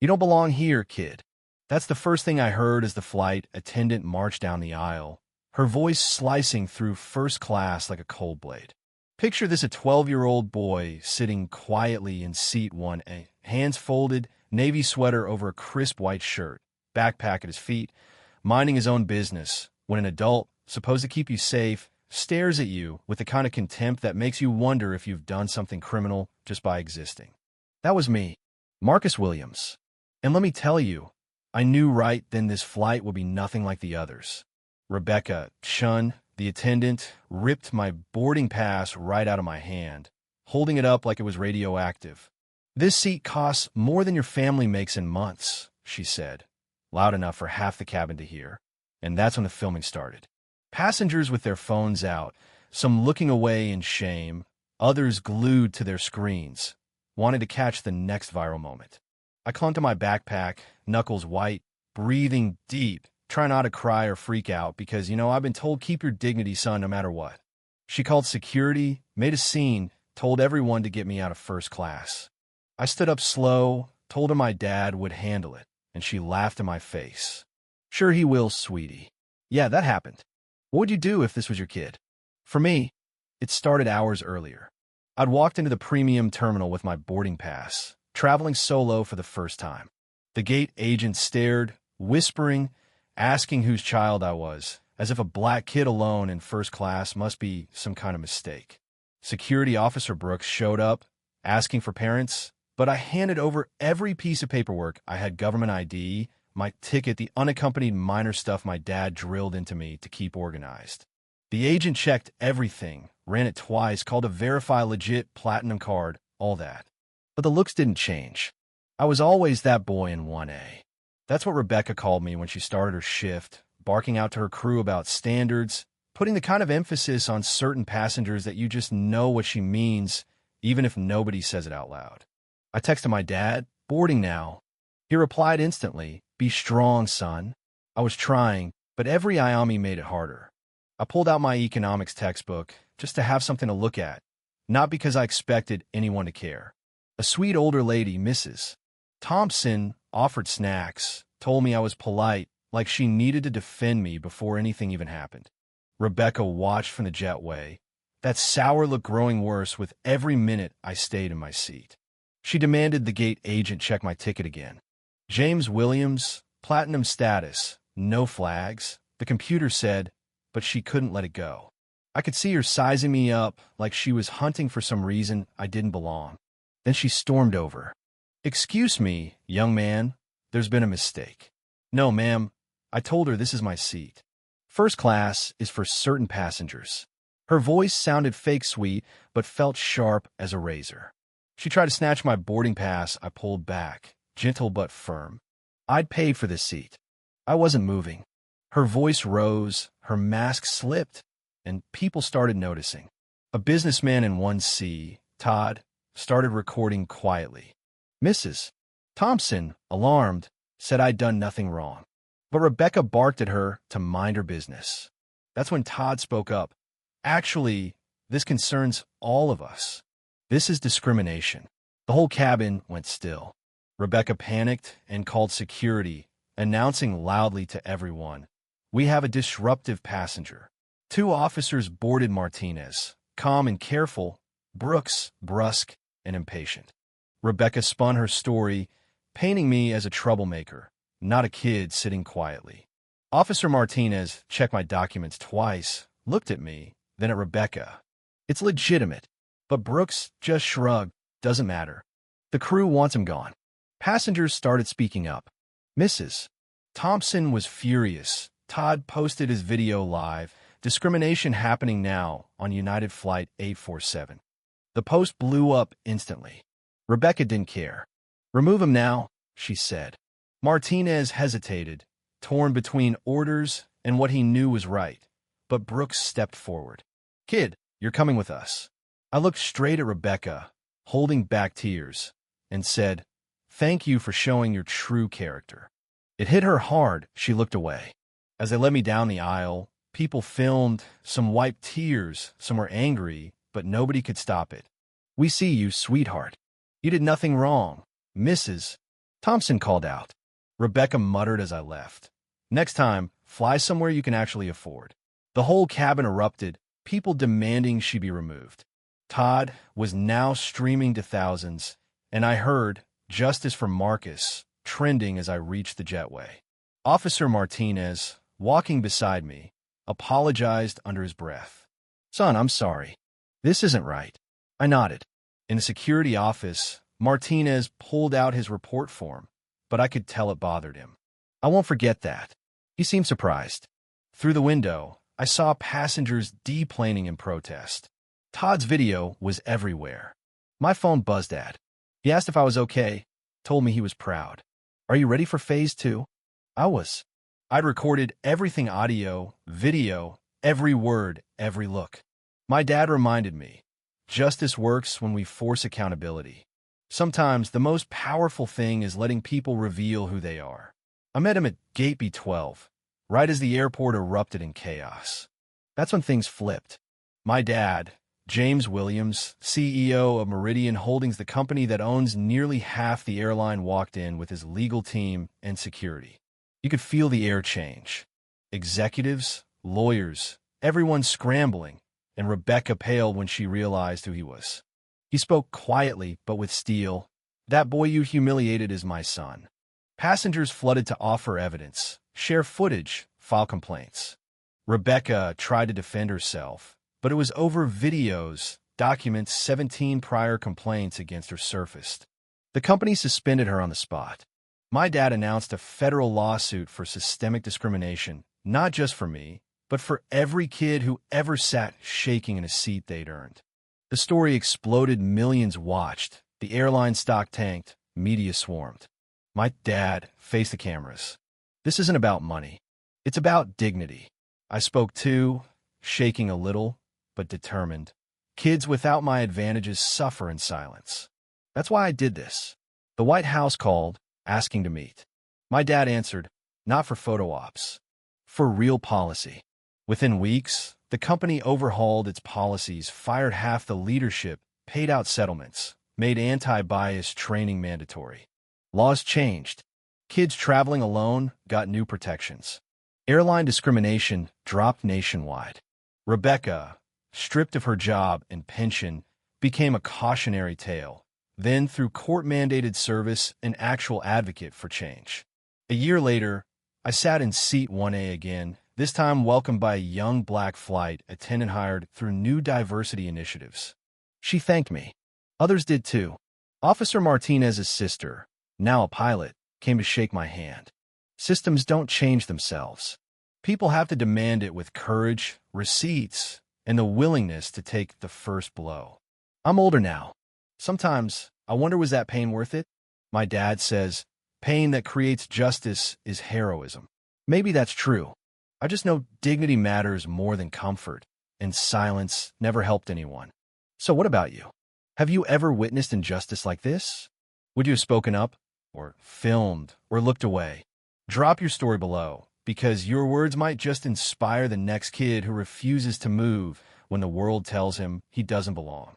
"You don't belong here, kid." That's the first thing I heard as the flight attendant marched down the aisle, her voice slicing through first class like a cold blade. Picture this: a 12-year-old boy sitting quietly in seat 1A, hands folded, navy sweater over a crisp white shirt, backpack at his feet, minding his own business, when an adult, supposed to keep you safe, stares at you with the kind of contempt that makes you wonder if you've done something criminal just by existing. That was me, Marcus Williams. And let me tell you, I knew right then this flight would be nothing like the others. Rebecca Shun, the attendant, ripped my boarding pass right out of my hand, holding it up like it was radioactive. "This seat costs more than your family makes in months," she said, loud enough for half the cabin to hear. And that's when the filming started. Passengers with their phones out, some looking away in shame, others glued to their screens, wanted to catch the next viral moment. I clung to my backpack, knuckles white, breathing deep, trying not to cry or freak out because, I've been told keep your dignity, son, no matter what. She called security, made a scene, told everyone to get me out of first class. I stood up slow, told her my dad would handle it, and she laughed in my face. "Sure he will, sweetie. Yeah, that happened. What would you do if this was your kid?" For me, it started hours earlier. I'd walked into the premium terminal with my boarding pass, traveling solo for the first time. The gate agent stared, whispering, asking whose child I was, as if a black kid alone in first class must be some kind of mistake. Security officer Brooks showed up, asking for parents, but I handed over every piece of paperwork. I had government ID, my ticket, the unaccompanied minor stuff my dad drilled into me to keep organized. The agent checked everything, ran it twice, called to verify legit platinum card, all that. But the looks didn't change. I was always that boy in 1A. That's what Rebecca called me when she started her shift, barking out to her crew about standards, putting the kind of emphasis on certain passengers that you just know what she means, even if nobody says it out loud. I texted my dad, "Boarding now." He replied instantly, "Be strong, son." I was trying, but every IAMI made it harder. I pulled out my economics textbook just to have something to look at, not because I expected anyone to care. A sweet older lady, Mrs. Thompson, offered snacks, told me I was polite, like she needed to defend me before anything even happened. Rebecca watched from the jetway, that sour look growing worse with every minute I stayed in my seat. She demanded the gate agent check my ticket again. "James Williams, platinum status, no flags," the computer said, but she couldn't let it go. I could see her sizing me up like she was hunting for some reason I didn't belong. Then she stormed over. "Excuse me, young man, there's been a mistake." "No, ma'am." I told her this is my seat. "First class is for certain passengers." Her voice sounded fake sweet, but felt sharp as a razor. She tried to snatch my boarding pass. I pulled back, gentle but firm. I'd paid for this seat. I wasn't moving. Her voice rose, her mask slipped, and people started noticing. A businessman in 1C, Todd, started recording quietly. Mrs. Thompson, alarmed, said I'd done nothing wrong. But Rebecca barked at her to mind her business. That's when Todd spoke up. "Actually, this concerns all of us. This is discrimination." The whole cabin went still. Rebecca panicked and called security, announcing loudly to everyone, "We have a disruptive passenger." 2 officers boarded Martinez, calm and careful, Brooks, brusque and impatient. Rebecca spun her story, painting me as a troublemaker, not a kid sitting quietly. Officer Martinez checked my documents twice, looked at me, then at Rebecca. "It's legitimate." But Brooks just shrugged. "Doesn't matter. The crew wants him gone." Passengers started speaking up. Mrs. Thompson was furious. Todd posted his video live. "Discrimination happening now on United Flight 847. The post blew up instantly. Rebecca didn't care. "Remove him now," she said. Martinez hesitated, torn between orders and what he knew was right. But Brooks stepped forward. "Kid, you're coming with us." I looked straight at Rebecca, holding back tears, and said, "Thank you for showing your true character." It hit her hard. She looked away. As they led me down the aisle, people filmed. Some wiped tears, some were angry, but nobody could stop it. "We see you, sweetheart. You did nothing wrong." Mrs. Thompson called out. Rebecca muttered as I left. Next time, fly somewhere you can actually afford. The whole cabin erupted, people demanding she be removed. Todd was now streaming to thousands, and I heard "Justice for Marcus" trending as I reached the jetway. Officer Martinez, walking beside me, apologized under his breath. "Son, I'm sorry. This isn't right." I nodded. In the security office, Martinez pulled out his report form, but I could tell it bothered him. I won't forget that. He seemed surprised. Through the window, I saw passengers deplaning in protest. Todd's video was everywhere. My phone buzzed at. He asked if I was okay, told me he was proud. "Are you ready for phase 2? I was. I'd recorded everything: audio, video, every word, every look. My dad reminded me, justice works when we force accountability. Sometimes the most powerful thing is letting people reveal who they are. I met him at Gate B12, right as the airport erupted in chaos. That's when things flipped. My dad, James Williams, CEO of Meridian Holdings, the company that owns nearly half the airline, walked in with his legal team and security. You could feel the air change. Executives, lawyers, everyone scrambling, and Rebecca paled when she realized who he was. He spoke quietly, but with steel. "That boy you humiliated is my son." Passengers flooded to offer evidence, share footage, file complaints. Rebecca tried to defend herself, but it was over videos, documents. 17 prior complaints against her surfaced. The company suspended her on the spot. My dad announced a federal lawsuit for systemic discrimination, not just for me, but for every kid who ever sat shaking in a seat they'd earned. The story exploded, millions watched, the airline stock tanked, media swarmed. My dad faced the cameras. "This isn't about money. It's about dignity." I spoke too, shaking a little, but determined. "Kids without my advantages suffer in silence. That's why I did this." The White House called, asking to meet. My dad answered, "Not for photo ops. For real policy." Within weeks, the company overhauled its policies, fired half the leadership, paid out settlements, made anti-bias training mandatory. Laws changed. Kids traveling alone got new protections. Airline discrimination dropped nationwide. Rebecca, stripped of her job and pension, became a cautionary tale. Then, through court-mandated service, an actual advocate for change. A year later, I sat in seat 1A again, this time welcomed by a young black flight attendant hired through new diversity initiatives. She thanked me. Others did too. Officer Martinez's sister, now a pilot, came to shake my hand. Systems don't change themselves. People have to demand it with courage, receipts, and the willingness to take the first blow. I'm older now. Sometimes I wonder, was that pain worth it? My dad says, pain that creates justice is heroism. Maybe that's true. I just know dignity matters more than comfort, and silence never helped anyone. So what about you? Have you ever witnessed injustice like this? Would you have spoken up, or filmed, or looked away? Drop your story below, because your words might just inspire the next kid who refuses to move when the world tells him he doesn't belong.